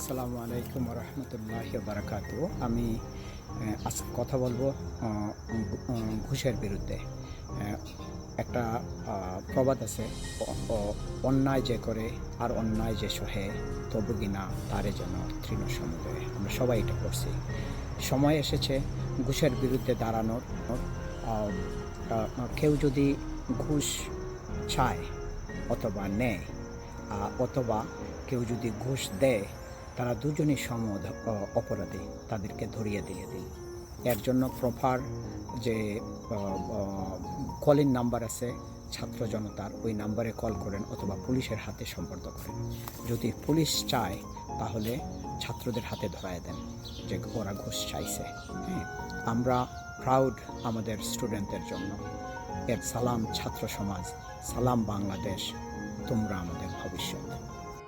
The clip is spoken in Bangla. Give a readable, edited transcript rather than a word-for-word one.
আসসালামু আলাইকুম রহমতুল্লাহ বারাকাতু। আমি আজ কথা বলবো ঘুষের বিরুদ্ধে। আহ, একটা প্রবাদ আছে, অন্যায় যে করে আর অন্যায় যে সহে তবু কিনা তারে যেন তৃণ সমুদয়ে। আমরা সবাই এটা করছি। সময় এসেছে ঘুষের বিরুদ্ধে দাঁড়ানোর। আহ, কেউ যদি ঘুষ চায় অথবা নেয়, অথবা কেউ যদি ঘুষ দেয়, তারা দুজনই অপরাধী, তাদেরকে ধরিয়ে দিয়ে দিন। এর জন্য প্রপার যে কলিং নাম্বার আছে ছাত্র জনতার, ওই নাম্বারে কল করেন অথবা পুলিশের হাতে সোপর্দ করেন। যদি পুলিশ চায় তাহলে ছাত্রদের হাতে ধরায় দেন যে ওরা ঘুষ চাইছে। হ্যাঁ, আমরা প্রাউড আমাদের স্টুডেন্টদের জন্য। এর সালাম ছাত্র সমাজ, সালাম বাংলাদেশ, তোমরা আমাদের ভবিষ্যৎ।